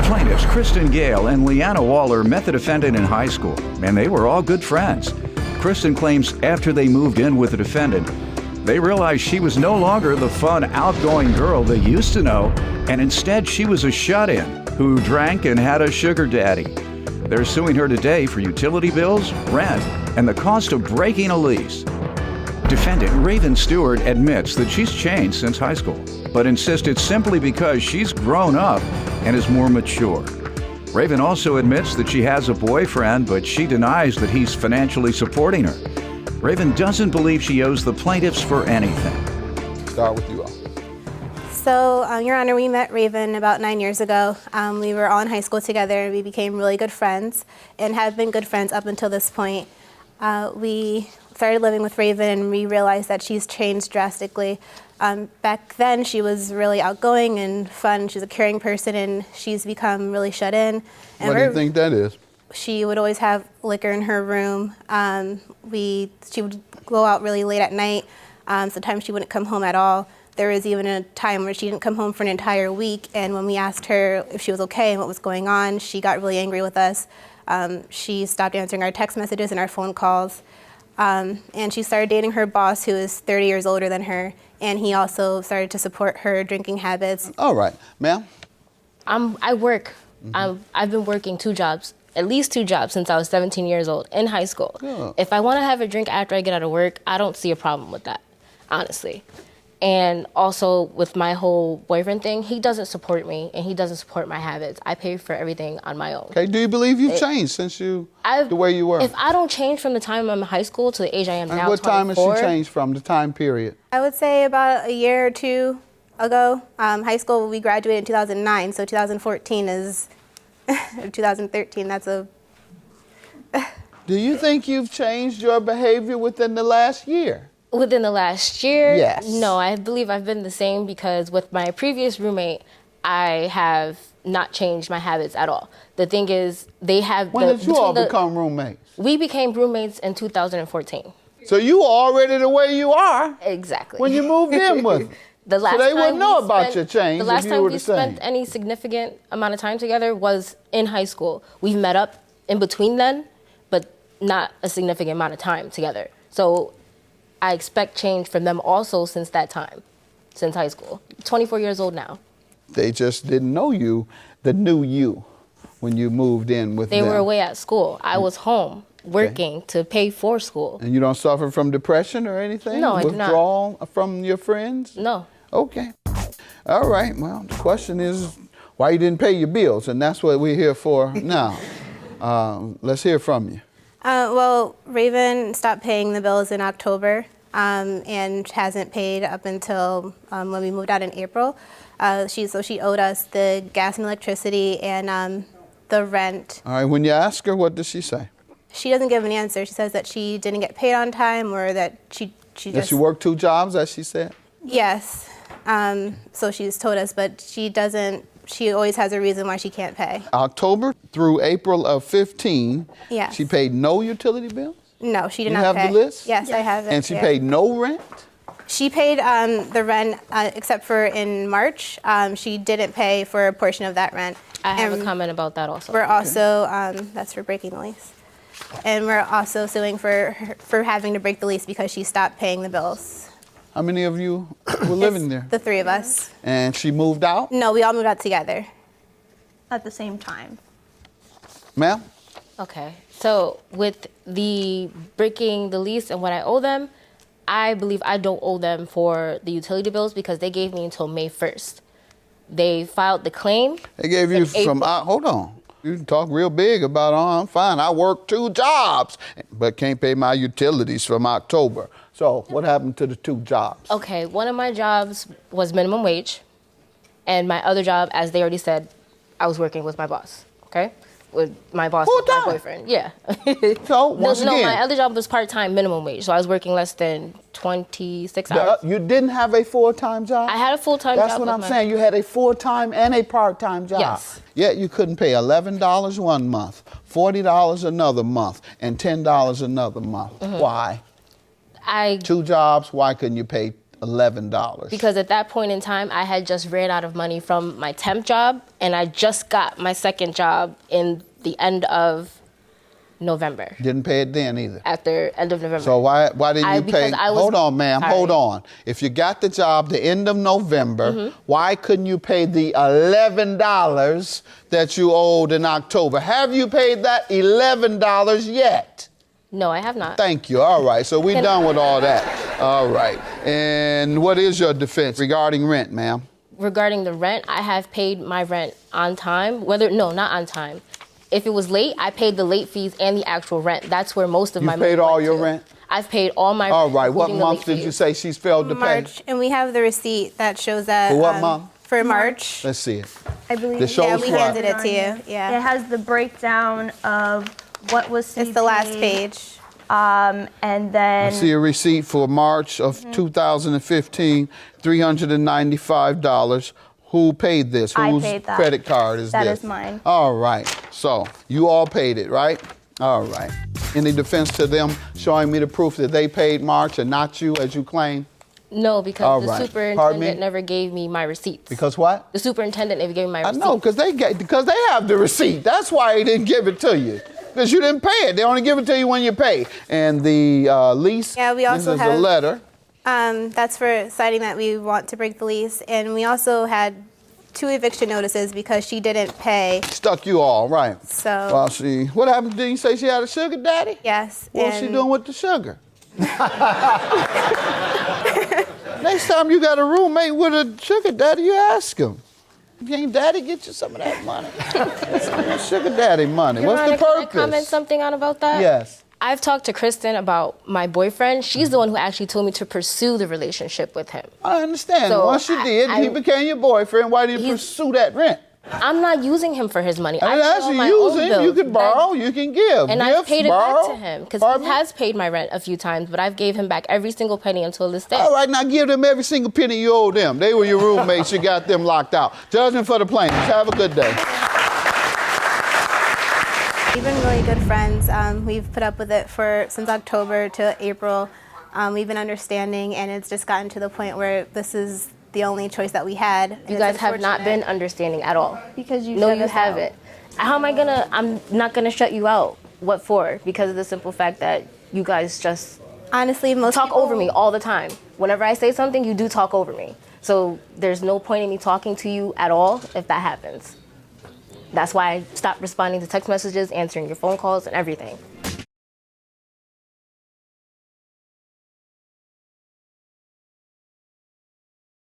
Plaintiffs Kristen Gale and Leanna Waller met the defendant in high school, and they were all good friends. Kristen claims after they moved in with the defendant, they realized she was no longer the fun, outgoing girl they used to know, and instead she was a shut-in who drank and had a sugar daddy. They're suing her today for utility bills, rent, and the cost of breaking a lease. Defendant Raven Stewart admits that she's changed since high school, but insists it's simply because she's grown up and is more mature. Raven also admits that she has a boyfriend, but she denies that he's financially supporting her. Raven doesn't believe she owes the plaintiffs for anything. Start with you all. So, Your Honor, we met Raven about 9 years ago. We were all in high school together, and we became really good friends and have been good friends up until this point. We started living with Raven, and we realized that she's changed drastically. Back then, she was really outgoing and fun. She's a caring person, and she's become really shut in. And what do you think that is? She would always have liquor in her room. She would go out really late at night. Sometimes she wouldn't come home at all. There was even a time where she didn't come home for an entire week, and when we asked her if she was okay and what was going on, she got really angry with us. She stopped answering our text messages and our phone calls. And she started dating her boss, who is 30 years older than her, and he also started to support her drinking habits. All right, ma'am? I work. I've been working at least two jobs since I was 17 years old in high school. Yeah. If I want to have a drink after I get out of work, I don't see a problem with that, honestly. And also with my whole boyfriend thing, he doesn't support me and he doesn't support my habits. I pay for everything on my own. Okay, do you believe you've changed since the way you were? If I don't change from the time I'm in high school to the age I am now, what time has she changed from, the time period? I would say about a year or two ago. High school, we graduated in 2009, so 2014 is 2013. That's a... Do you think you've changed your behavior within the last year? Within the last year? Yes. No, I believe I've been the same because with my previous roommate, I have not changed my habits at all. The thing is, they have... When did you all become roommates? We became roommates in 2014. So you were already the way you are. Exactly. When you moved in with them. So they wouldn't know about your change if you were the same. The last time we spent any significant amount of time together was in high school. We've met up in between then, but not a significant amount of time together. So I expect change from them also since that time, since high school. 24 years old now. They just didn't know you, the new you, when you moved in with them. They were away at school. I was home working to pay for school. And you don't suffer from depression or anything? No, I do not. Withdrawal from your friends? No. Okay. All right. Well, the question is why you didn't pay your bills, and that's what we're here for now. Let's hear from you. Well, Raven stopped paying the bills in October and hasn't paid up until when we moved out in April. So she owed us the gas and electricity and the rent. All right. When you ask her, what does she say? She doesn't give an answer. She says that she didn't get paid on time or that she just... Does she work 2 jobs, as she said? Yes. So she's told us, but she doesn't... She always has a reason why she can't pay. October through April of 15, yes. She paid no utility bills? No, she did you not pay. You have the list? Yes, I have it. And she paid no rent? She paid the rent, except for in March. She didn't pay for a portion of that rent. I have a comment about that also. We're also, that's for breaking the lease. And we're also suing for having to break the lease because she stopped paying the bills. How many of you were living there? The 3 of us. And she moved out? No, we all moved out together. At the same time. Ma'am? Okay. So with the breaking the lease and what I owe them, I believe I don't owe them for the utility bills because they gave me until May 1st. They filed the claim. They gave you from, hold on. You can talk real big about, oh, I'm fine. I work 2 jobs, but can't pay my utilities from October. So what happened to the 2 jobs? Okay, one of my jobs was minimum wage. And my other job, as they already said, I was working with my boss, okay? With my boss, my boyfriend, yeah. So, once again. No, my other job was part-time minimum wage, so I was working less than 26 hours. You didn't have a full-time job? I had a full-time job. That's what I'm saying. You had a full-time and a part-time job. Yes. Yet you couldn't pay $11 one month, $40 another month, and $10 another month. Mm-hmm. Why? 2 jobs, why couldn't you pay $11? Because at that point in time, I had just ran out of money from my temp job, and I just got my second job in the end of November. Didn't pay it then either. After end of November. So why didn't you pay? Because I was, hold on, ma'am. sorry. Hold on. If you got the job the end of November, why couldn't you pay the $11 that you owed in October? Have you paid that $11 yet? No, I have not. Thank you. All right. So we're done with all that. All right. And what is your defense regarding rent, ma'am? Regarding the rent, I have paid my rent on time. No, not on time. If it was late, I paid the late fees and the actual rent. That's where most of my money You paid all went your to. rent? I've paid all my All rent. right. What including the month late did you fees. say she's failed to March, pay? and we have the receipt that shows that. For what month? For March. Let's see it. I believe. This shows Yeah, we what? handed it to you. Yeah. It has the breakdown of what was to It's be the last paid, page. and I then see a receipt for March of 2015, $395. Who paid this? I Whose paid that. credit card is That this? is mine. All right. So you all paid it, right? All right. Any defense to them showing me the proof that they paid March and not you, as you claim? No, because All the right. Pardon superintendent me? never gave me my receipts. Because what? The superintendent never gave me my I receipts. know, because they have the receipt. That's why they didn't give it to you. Because you didn't pay it. They only give it to you when you pay. And the lease, Yeah, we also this is a have- letter. That's for citing that we want to break the lease. And we also had 2 eviction notices because she didn't pay. Stuck you all, right. So, Well, what happened? Did you say she had a sugar daddy? yes. What's she and- doing with the sugar? Next time you got a roommate with a sugar daddy, you ask him. Can't daddy get you some of that money? Some of that sugar daddy money. Your What's Honor, the can I purpose? comment something on about that? Yes. I've talked to Kristen about my boyfriend. She's the one who actually told me to pursue the relationship with him. I understand. So Once you did, he became your boyfriend. Why didn't you He's- pursue that rent? I'm not using him for his money. I I didn't pay ask all you my use own him. bills. You can borrow. You can give. And Gifts, I've paid it borrow. back to him because Pardon he me? has paid my rent a few times, but I've gave him back every single penny until this day. All right, now give them every single penny you owe them. They were your roommates. You got them locked out. Judgment for the plaintiffs. Have a good day. We've been really good friends. We've put up with it since October to April. We've been understanding, and it's just gotten to the point where this is the only choice that we had. And You it's guys have not unfortunate. been understanding at all. because you No, shut you us haven't. I'm not gonna shut you out. What for? Because of the simple fact that you guys just Honestly, most talk people, over me all the time. Whenever I say something, you do talk over me. So there's no point in me talking to you at all if that happens. That's why I stopped responding to text messages, answering your phone calls, and everything.